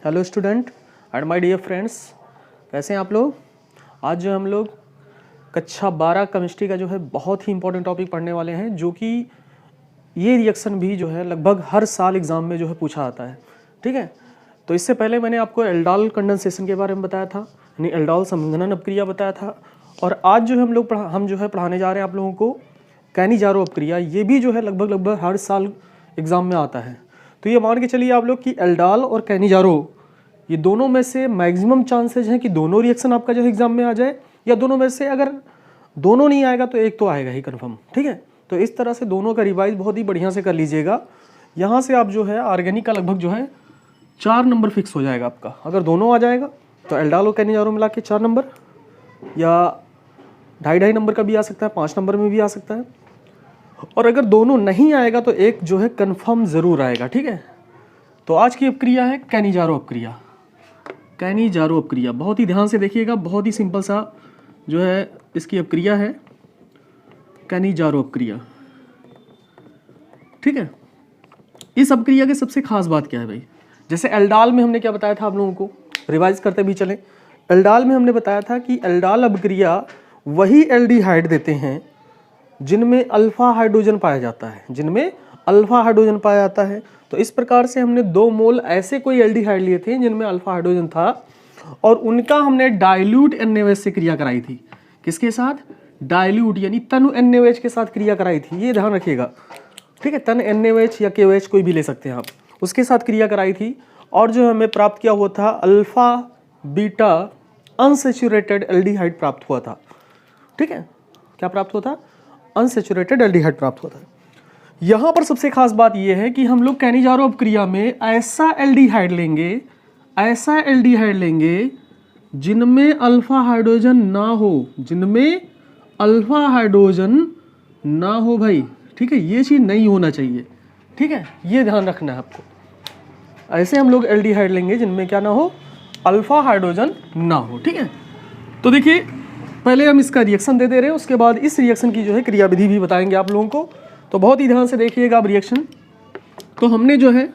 Hello student and my dear friends, कैसे हैं आप लोग। आज जो हम लोग कक्षा 12 केमिस्ट्री का जो है बहुत ही इंपॉर्टेंट टॉपिक पढ़ने वाले हैं, जो कि ये रिएक्शन भी जो है लगभग हर साल एग्ज़ाम में जो है पूछा आता है। ठीक है, तो इससे पहले मैंने आपको एल्डाल कंडेंसेशन के बारे में बताया था, यानी एल्डाल संघनन अपक्रिया बताया था। और आज जो है हम जो है पढ़ाने जा रहे हैं आप लोगों को कैनिजारो अपक्रिया। ये भी जो है लगभग हर साल एग्ज़ाम में आता है। तो ये मान के चलिए आप लोग कि एल्डाल और कैनिजारो ये दोनों में से मैक्सिमम चांसेज हैं कि दोनों रिएक्शन आपका जो है एग्जाम में आ जाए, या दोनों में से अगर दोनों नहीं आएगा तो एक तो आएगा ही कंफर्म। ठीक है, तो इस तरह से दोनों का रिवाइज बहुत ही बढ़िया से कर लीजिएगा। यहाँ से आप जो है ऑर्गेनिक का लगभग जो है 4 नंबर फिक्स हो जाएगा आपका। अगर दोनों आ जाएगा तो एल्डाल और कैनिजारो मिला के 4 नंबर, या 2.5 नंबर का भी आ सकता है, 5 नंबर में भी आ सकता है। और अगर दोनों नहीं आएगा तो एक जो है कंफर्म ज़रूर आएगा। ठीक है, तो आज की अपक्रिया है कैनिजारो अपक्रिया। कैनिजारो अपक्रिया बहुत ही ध्यान से देखिएगा, बहुत ही सिंपल सा जो है इसकी अपक्रिया है, कैनिजारो अपक्रिया। ठीक है, इस अपक्रिया की सबसे खास बात क्या है भाई, जैसे एल्डाल में हमने क्या बताया था आप लोगों को, रिवाइज करते भी चलें। एल्डाल में हमने बताया था कि एल्डाल अपक्रिया वही एल्डिहाइड देते हैं जिनमें अल्फा हाइड्रोजन पाया जाता है, जिनमें अल्फा हाइड्रोजन पाया जाता है। तो इस प्रकार से हमने 2 मोल ऐसे कोई एल्डिहाइड लिए थे जिनमें अल्फा हाइड्रोजन था, और उनका हमने डाइल्यूट NaOH से क्रिया कराई थी। किसके साथ? डाइल्यूट यानी तनु NaOH के साथ क्रिया कराई थी, ये ध्यान रखिएगा। ठीक है, तन NaOH या KOH कोई भी ले सकते हैं आप, उसके साथ क्रिया कराई थी। और जो हमें प्राप्त किया हुआ था अल्फा बीटा अनसेचुरेटेड एल्डिहाइड प्राप्त हुआ था। ठीक है, क्या प्राप्त हुआ था? अनसेचुरेटेड एल्डिहाइड प्राप्त हुआ था। यहाँ पर सबसे खास बात यह है कि हम लोग कैनिजारो अपक्रिया में ऐसा एल्डिहाइड लेंगे जिनमें अल्फा हाइड्रोजन ना हो, जिनमें अल्फा हाइड्रोजन ना हो भाई। ठीक है, ये चीज़ नहीं होना चाहिए। ठीक है, ये ध्यान रखना है आपको। ऐसे हम लोग एल्डिहाइड लेंगे जिनमें क्या ना हो, अल्फा हाइड्रोजन ना हो। ठीक है, तो देखिए पहले हम इसका रिएक्शन दे रहे हैं, उसके बाद इस रिएक्शन की जो है क्रियाविधि भी बताएंगे आप लोगों को। तो बहुत ही ध्यान से देखिएगा अब रिएक्शन। तो हमने जो है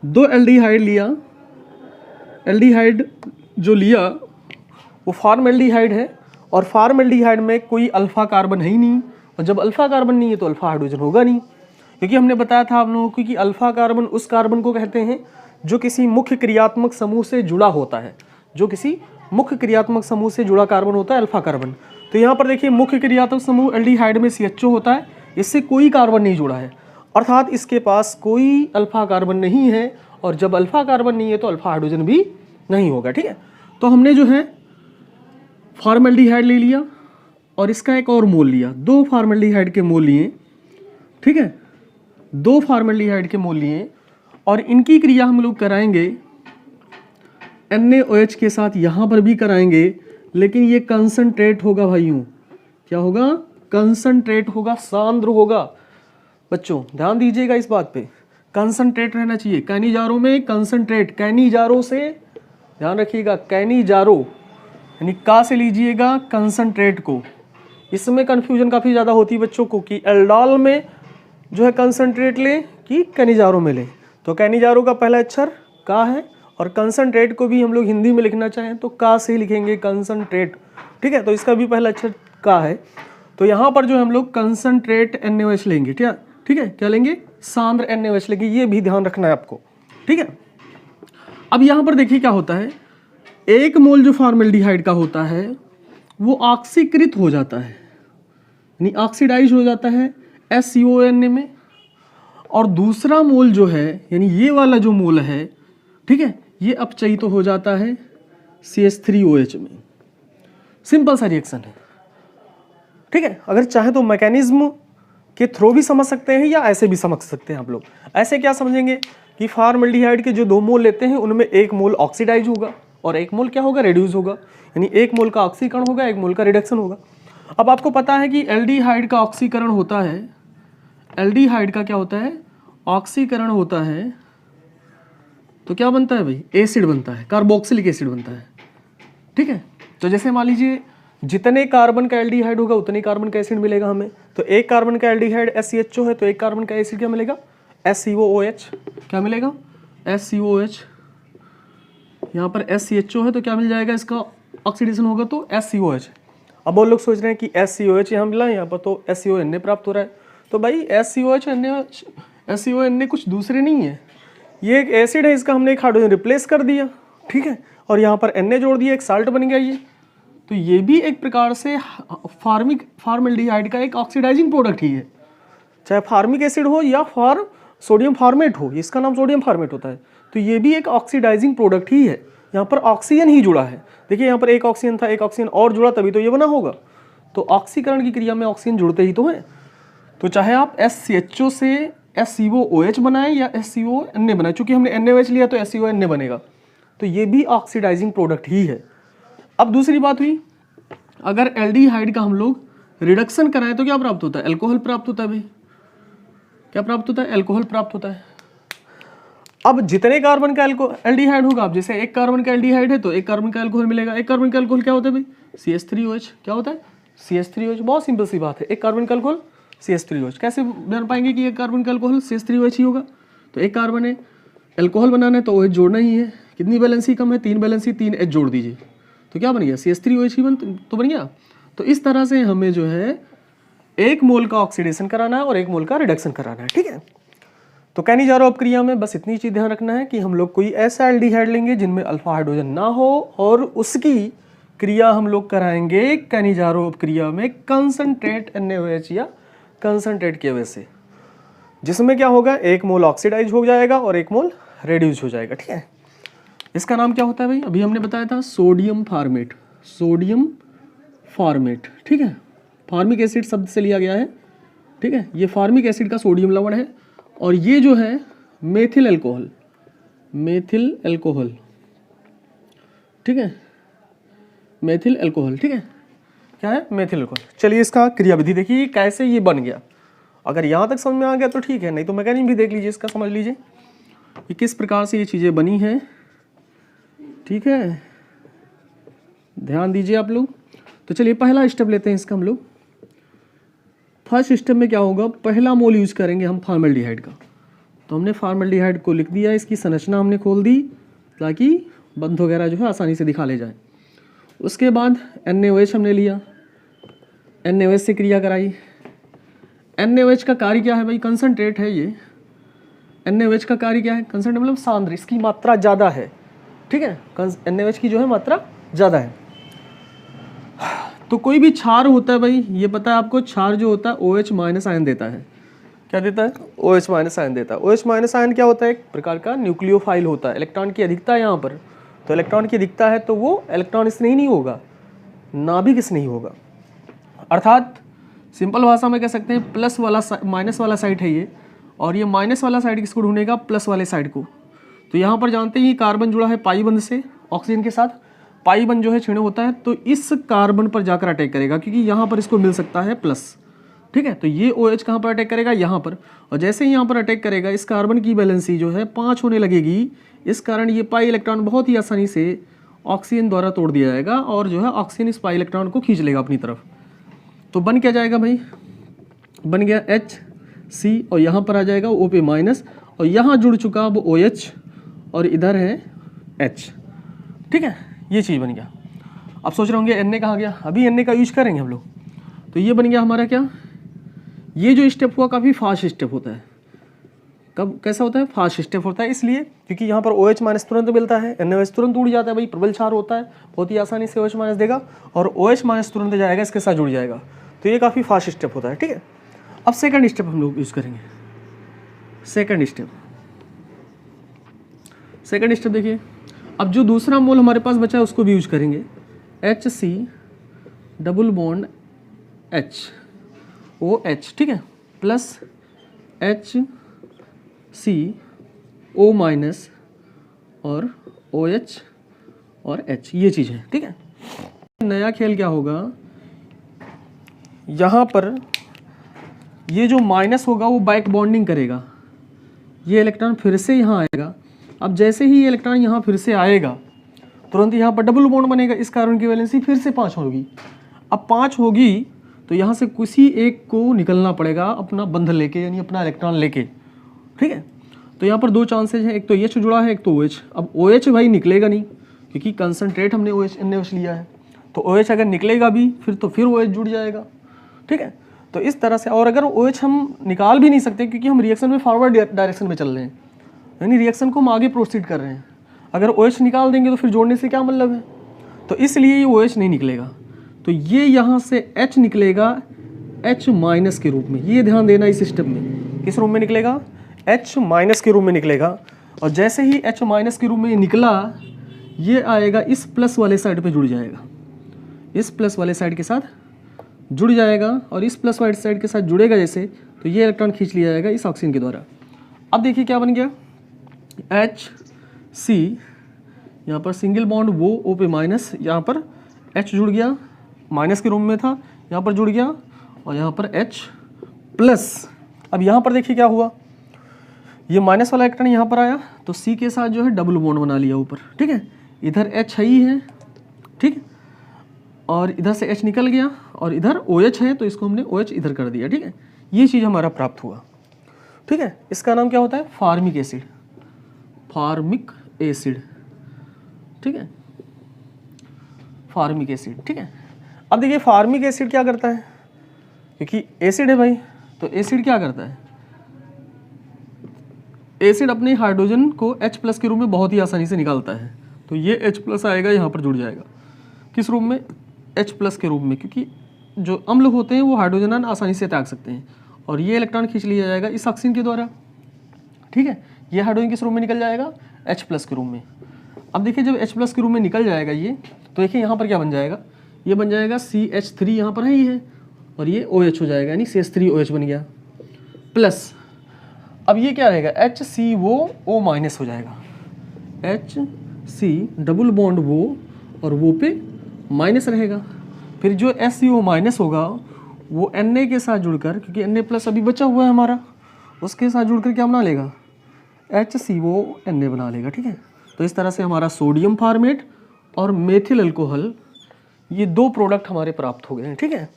2 एल्डिहाइड लिया, एल्डिहाइड जो लिया वो फॉर्मल्डिहाइड है, और फॉर्मल्डिहाइड में कोई अल्फा कार्बन है ही नहीं, और जब अल्फा कार्बन नहीं है तो अल्फा हाइड्रोजन होगा नहीं। क्योंकि हमने बताया था आप लोगों को कि अल्फा कार्बन उस कार्बन को कहते हैं जो किसी मुख्य क्रियात्मक समूह से जुड़ा होता है, जो किसी मुख्य क्रियात्मक समूह से जुड़ा कार्बन होता है अल्फा कार्बन। तो यहाँ पर देखिए मुख्य क्रियात्मक समूह एल्डिहाइड में CHO होता है, इससे कोई कार्बन नहीं जुड़ा है, अर्थात इसके पास कोई अल्फा कार्बन नहीं है, और जब अल्फा कार्बन नहीं है तो अल्फा हाइड्रोजन भी नहीं होगा। ठीक है, तो हमने जो है फॉर्मल्डिहाइड ले लिया और इसका एक और मोल लिया, 2 फॉर्मल्डिहाइड के मोल लिए। ठीक है, 2 फॉर्मल्डिहाइड के मोल लिए, और इनकी क्रिया हम लोग कराएंगे NaOH के साथ, यहाँ पर भी कराएंगे, लेकिन ये कंसंट्रेट होगा भाइयों। क्या होगा? कंसंट्रेट होगा, सांद्र होगा। बच्चों ध्यान दीजिएगा इस बात पे, कंसंट्रेट रहना चाहिए। कैनिजारो में कंसंट्रेट, कैनिजारो से ध्यान रखिएगा, कैनिजारो यानी का से लीजिएगा कंसंट्रेट को। इसमें कन्फ्यूजन काफ़ी ज़्यादा होती है बच्चों को कि एल्डाल में जो है कंसंट्रेट ले कि कैनिजारो में ले। तो कैनिजारो का पहला अक्षर का है, और कंसंट्रेट को भी हम लोग हिंदी में लिखना चाहें तो का से ही लिखेंगे, कंसंट्रेट। ठीक है, तो इसका भी पहला अक्षर का है। तो यहाँ पर जो हम लोग कंसंट्रेट NaOH लेंगे। ठीक है, क्या लेंगे? सांद्र NaOH लेंगे, ये भी ध्यान रखना है आपको। ठीक है, अब यहाँ पर देखिए क्या होता है, 1 मोल जो फॉर्मल्डिहाइड का होता है वो ऑक्सीकृत हो जाता है, यानी ऑक्सीडाइज हो जाता है SCONA में, और दूसरा मोल जो है यानी ये वाला जो मोल है, ठीक है, ये अपचयित हो जाता है CH3OH में। सिंपल सा रिएक्शन है। ठीक है, अगर चाहे तो मैकेनिज्म के थ्रू भी समझ सकते हैं या ऐसे भी समझ सकते हैं आप लोग। ऐसे क्या समझेंगे कि फॉर्मल्डिहाइड के जो 2 मोल लेते हैं उनमें 1 मोल ऑक्सीडाइज होगा और 1 मोल क्या होगा? रिड्यूस होगा, यानी 1 मोल का ऑक्सीकरण होगा, 1 मोल का रिडक्शन होगा। अब आपको पता है कि एल्डिहाइड का ऑक्सीकरण होता है, एल्डिहाइड का क्या होता है? ऑक्सीकरण होता है, तो क्या बनता है भाई? एसिड बनता है, कार्बोक्सिलिक एसिड बनता है। ठीक है, तो जैसे मान लीजिए जितने कार्बन का एल्डिहाइड होगा उतने कार्बन का एसिड मिलेगा हमें। तो 1 कार्बन का एल्डिहाइड SCHO है, तो 1 कार्बन का एसिड क्या मिलेगा? SCOOH। क्या मिलेगा? SCOH। यहाँ पर SCHO है तो क्या मिल जाएगा, इसका ऑक्सीडेशन होगा तो SCOH। अब वो लोग सोच रहे हैं कि SCOH यहाँ मिला, यहाँ पर तो SCONA प्राप्त हो रहा है। तो भाई SCONA कुछ दूसरे नहीं है, ये एक एसिड है, इसका हमने एक हाइड्रोजन रिप्लेस कर दिया, ठीक है, और यहाँ पर Na जोड़ दिया, एक साल्ट बन गया ये। तो ये भी एक प्रकार से फॉर्मल्डिहाइड का एक ऑक्सीडाइजिंग प्रोडक्ट ही है, चाहे फार्मिक एसिड हो या सोडियम फॉर्मेट हो, इसका नाम सोडियम फॉर्मेट होता है। तो ये भी एक ऑक्सीडाइजिंग प्रोडक्ट ही है, यहाँ पर ऑक्सीजन ही जुड़ा है। देखिए यहाँ पर एक ऑक्सीजन था, एक ऑक्सीजन और जुड़ा तभी तो ये बना होगा। तो ऑक्सीकरण की क्रिया में ऑक्सीजन जुड़ते ही तो हैं। तो चाहे आप SCHO से SCOOH बनाएं या SCONA बनाएं, चूंकि हमने NaOH लिया तो SCONA बनेगा, तो ये भी ऑक्सीडाइजिंग प्रोडक्ट ही है। अब दूसरी बात हुई, अगर एल्डिहाइड का हम लोग रिडक्शन कराएं तो क्या प्राप्त होता है, अल्कोहल प्राप्त होता है। भाई क्या प्राप्त होता है, अल्कोहल प्राप्त होता है। अब जितने कार्बन का एल्डिहाइड होगा, अब जैसे एक कार्बन का एल्डिहाइड है तो एक कार्बन का अल्कोहल मिलेगा। एक कार्बन का अल्कोहल क्या होता है भाई, CH3OH। क्या होता है, CH3OH। बहुत सिंपल सी बात है, एक कार्बन का अल्कोहल CH3OH। कैसे जान पाएंगे कि एक कार्बन का अल्कोहल CH3OH ही होगा, तो एक कार्बन है, अल्कोहल बनाना है तो OH जोड़ना ही है। कितनी बैलेंसी कम है, 3 बैलेंसी, 3 H जोड़ दीजिए तो क्या बन गया, CH3OH ही तो बन गया। तो इस तरह से हमें जो है 1 मोल का ऑक्सीडेशन कराना है और 1 मोल का रिडक्शन कराना है, ठीक है। तो कैनिजारो अपक्रिया में बस इतनी चीज ध्यान रखना है कि हम लोग कोई ऐसा एल्डिहाइड लेंगे जिनमें अल्फा हाइड्रोजन ना हो, और उसकी क्रिया हम लोग कराएंगे कैनिजारो अपक्रिया में कंसंट्रेट NaOH या कंसंट्रेट की वजह से, जिसमें क्या होगा, 1 मोल ऑक्सीडाइज हो जाएगा और 1 मोल रेड्यूस हो जाएगा, ठीक है। इसका नाम क्या होता है भाई, अभी हमने बताया था सोडियम फॉर्मेट, सोडियम फॉर्मेट, ठीक है। फार्मिक एसिड शब्द से लिया गया है, ठीक है। ये फार्मिक एसिड का सोडियम लवण है, और ये जो है मेथिल अल्कोहल, मेथिल अल्कोहल, ठीक है, मेथिल अल्कोहल, ठीक है। क्या है, मेथिल अल्कोहल। चलिए इसका क्रियाविधि देखिए कैसे ये बन गया। अगर यहाँ तक समझ में आ गया तो ठीक है, नहीं तो मैकेनिज्म भी देख लीजिए इसका, समझ लीजिए कि किस प्रकार से ये चीज़ें बनी हैं, ठीक है। ध्यान दीजिए आप लोग। तो चलिए पहला स्टेप लेते हैं इसका हम लोग। फर्स्ट स्टेप में क्या होगा, पहला मोल यूज करेंगे हम फॉर्मल्डिहाइड का। तो हमने फॉर्मल्डिहाइड को लिख दिया, इसकी संरचना हमने खोल दी ताकि बंध वगैरह जो है आसानी से दिखा ले जाए। उसके बाद NaOH हमने लिया, NaOH से क्रिया कराई। NaOH का कार्य क्या है भाई, कंसंट्रेट है ये। NaOH का कार्य क्या है, कंसंट्रेट मतलब सांद्र, इसकी मात्रा ज़्यादा है, ठीक है। NaOH की जो है मात्रा ज़्यादा है। तो कोई भी क्षार होता है भाई, ये पता है आपको, क्षार जो होता है OH माइनस आयन देता है। क्या देता है, OH माइनस आयन देता है। OH माइनस आयन क्या होता है, एक प्रकार का न्यूक्लियोफाइल होता है। इलेक्ट्रॉन की अधिकता है यहाँ पर, तो इलेक्ट्रॉन की अधिकता है तो वो इलेक्ट्रॉन स्नेही नहीं होगा, नाभिक स्नेही होगा। अर्थात सिंपल भाषा में कह सकते हैं प्लस वाला माइनस वाला साइड है ये, और ये माइनस वाला साइड किसको ढूंढेगा, प्लस वाले साइड को। तो यहाँ पर जानते हैं कार्बन जुड़ा है पाई बंध से ऑक्सीजन के साथ, पाई बंध जो है क्षीण होता है, तो इस कार्बन पर जाकर अटैक करेगा, क्योंकि यहाँ पर इसको मिल सकता है प्लस, ठीक है। तो ये OH कहाँ पर अटैक करेगा, यहाँ पर, और जैसे ही यहाँ पर अटैक करेगा इस कार्बन की वैलेंसी जो है 5 होने लगेगी। इस कारण ये पाई इलेक्ट्रॉन बहुत ही आसानी से ऑक्सीजन द्वारा तोड़ दिया जाएगा, और जो है ऑक्सीजन इस पाई इलेक्ट्रॉन को खींच लेगा अपनी तरफ। तो बन क्या जाएगा भाई, बन गया HC, और यहाँ पर आ जाएगा O पे माइनस, और यहाँ जुड़ चुका अब OH, और इधर है H, ठीक है। ये चीज़ बन गया। अब सोच रहे होंगे Na कहाँ गया, अभी Na का यूज करेंगे हम लोग। तो ये बन गया हमारा क्या, ये जो स्टेप हुआ काफ़ी फास्ट स्टेप होता है। कब कैसा होता है, फास्ट स्टेप होता है, इसलिए क्योंकि यहाँ पर OH माइनस तुरंत मिलता है, NaOH तुरंत उड़ जाता है भाई, प्रबल क्षार होता है, बहुत ही आसानी से OH माइनस देगा, और OH माइनस तुरंत जाएगा इसके साथ जुड़ जाएगा। तो ये काफ़ी फास्ट स्टेप होता है, ठीक है। अब सेकंड स्टेप हम लोग यूज़ करेंगे। सेकंड स्टेप देखिए, अब जो दूसरा मोल हमारे पास बचा है उसको भी यूज करेंगे। HC डबल बॉन्ड HOH, ठीक है, प्लस HCO माइनस और OH और H, ये चीज़ है, ठीक है। नया खेल क्या होगा, यहाँ पर ये जो माइनस होगा वो बैक बॉन्डिंग करेगा, ये इलेक्ट्रॉन फिर से यहाँ आएगा। अब जैसे ही ये इलेक्ट्रॉन यहाँ फिर से आएगा तुरंत यहाँ पर डबल बॉन्ड बनेगा, इस कार्बन की वैलेंसी फिर से 5 होगी। अब 5 होगी तो यहाँ से किसी एक को निकलना पड़ेगा अपना बंध लेके, यानी अपना इलेक्ट्रॉन लेके, ठीक है। तो यहाँ पर 2 चांसेज हैं, एक तो H जुड़ा है, एक तो OH। अब OH भाई निकलेगा नहीं, क्योंकि कंसनट्रेट हमने OH NaOH लिया है, तो OH अगर निकलेगा भी तो फिर OH जुड़ जाएगा, ठीक है। तो इस तरह से, और अगर OH हम निकाल भी नहीं सकते क्योंकि हम रिएक्शन में फॉरवर्ड डायरेक्शन में चल रहे हैं, यानी रिएक्शन को हम आगे प्रोसीड कर रहे हैं। अगर OH निकाल देंगे तो फिर जोड़ने से क्या मतलब है, तो इसलिए ये OH नहीं निकलेगा। तो ये यहाँ से H निकलेगा H- के रूप में, ये ध्यान देना इस स्टेप में। किस रूप में निकलेगा? H- के रूप में निकलेगा। और जैसे ही H- के रूप में निकला, ये आएगा इस प्लस वाले साइड पे जुड़ जाएगा, इस प्लस वाले साइड के साथ जुड़ जाएगा, और इस प्लस वाले साइड के साथ जुड़ेगा जैसे, तो ये इलेक्ट्रॉन खींच लिया जाएगा इस ऑक्सीजन के द्वारा। अब देखिए क्या बन गया, H यहाँ पर सिंगल बॉन्ड वो O पे माइनस, यहाँ पर H जुड़ गया, माइनस के रूप में था, यहाँ पर जुड़ गया, और यहाँ पर H प्लस। अब यहाँ पर देखिए क्या हुआ, ये माइनस वाला इलेक्ट्रॉन यहाँ पर आया तो C के साथ जो है डबल बॉन्ड बना लिया ऊपर, ठीक है। इधर H है ही है, ठीक है, और इधर से H निकल गया, और इधर OH है तो इसको हमने OH इधर कर दिया, ठीक है। ये चीज़ हमारा प्राप्त हुआ, ठीक है। इसका नाम क्या होता है? फार्मिक एसिड, फार्मिक एसिड, ठीक है, फार्मिक एसिड, ठीक है। अब देखिए फार्मिक एसिड क्या करता है, क्योंकि एसिड है भाई, तो एसिड क्या करता है, एसिड अपने हाइड्रोजन को H+ के रूप में बहुत ही आसानी से निकालता है। तो ये H+ आएगा, यहाँ पर जुड़ जाएगा, किस रूप में? H+ के रूप में, क्योंकि जो अम्ल होते हैं वो हाइड्रोजन आयन आसानी से त्याग सकते हैं, और ये इलेक्ट्रॉन खींच लिया जाएगा इस ऑक्सीजन के द्वारा, ठीक है। ये हाइड्रोजन किस रूप में निकल जाएगा? H+ के रूप में। अब देखिए जब H+ के रूप में निकल जाएगा ये, तो देखिए यहाँ पर क्या बन जाएगा, ये बन जाएगा CH3, यहाँ पर है ही है, और ये OH हो जाएगा, यानी CH3OH बन गया, प्लस। अब ये क्या रहेगा, HCOO- हो जाएगा, HC डबल बॉन्ड वो, और वो पे माइनस रहेगा। फिर जो SCO- होगा वो Na के साथ जुड़कर, क्योंकि Na+ अभी बचा हुआ है हमारा, उसके साथ जुड़कर क्या बना लेगा, HCONa बना लेगा, ठीक है। तो इस तरह से हमारा सोडियम फार्मेट और मेथिल अल्कोहल, ये 2 प्रोडक्ट हमारे प्राप्त हो गए हैं, ठीक है।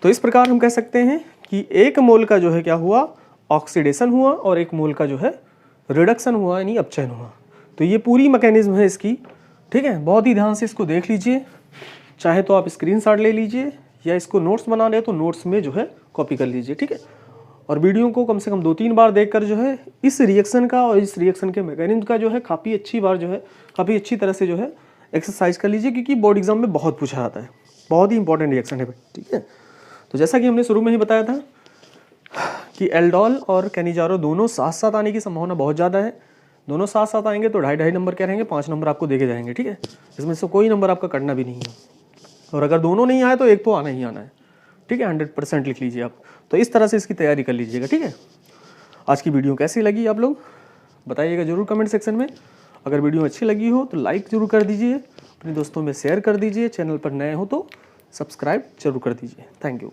तो इस प्रकार हम कह सकते हैं कि 1 मोल का जो है क्या हुआ, ऑक्सीडेशन हुआ, और 1 मोल का जो है रिडक्शन हुआ, यानी अपचयन हुआ। तो ये पूरी मैकेनिज्म है इसकी, ठीक है। बहुत ही ध्यान से इसको देख लीजिए, चाहे तो आप स्क्रीनशॉट ले लीजिए, या इसको नोट्स बना ले तो नोट्स में जो है कॉपी कर लीजिए, ठीक है। और वीडियो को कम से कम 2-3 बार देखकर जो है इस रिएक्शन का और इस रिएक्शन के मैकेनिज्म का जो है काफ़ी अच्छी तरह से जो है एक्सरसाइज कर लीजिए, क्योंकि बोर्ड एग्जाम में बहुत पूछा जाता है, बहुत ही इंपॉर्टेंट रिएक्शन है, ठीक है। तो जैसा कि हमने शुरू में ही बताया था कि एल्डोल और कैनिजारो दोनों साथ साथ आने की संभावना बहुत ज़्यादा है। दोनों साथ साथ आएंगे तो 2.5 नंबर क्या रहेंगे, 5 नंबर आपको देके जाएंगे, ठीक है। इसमें से कोई नंबर आपका कटना भी नहीं है, और अगर दोनों नहीं आए तो एक तो आना ही आना है, ठीक है। 100% लिख लीजिए आप। तो इस तरह से इसकी तैयारी कर लीजिएगा, ठीक है। आज की वीडियो कैसी लगी आप लोग बताइएगा जरूर कमेंट सेक्शन में। अगर वीडियो अच्छी लगी हो तो लाइक जरूर कर दीजिए, अपने दोस्तों में शेयर कर दीजिए, चैनल पर नए हो तो सब्सक्राइब जरूर कर दीजिए। Thank you.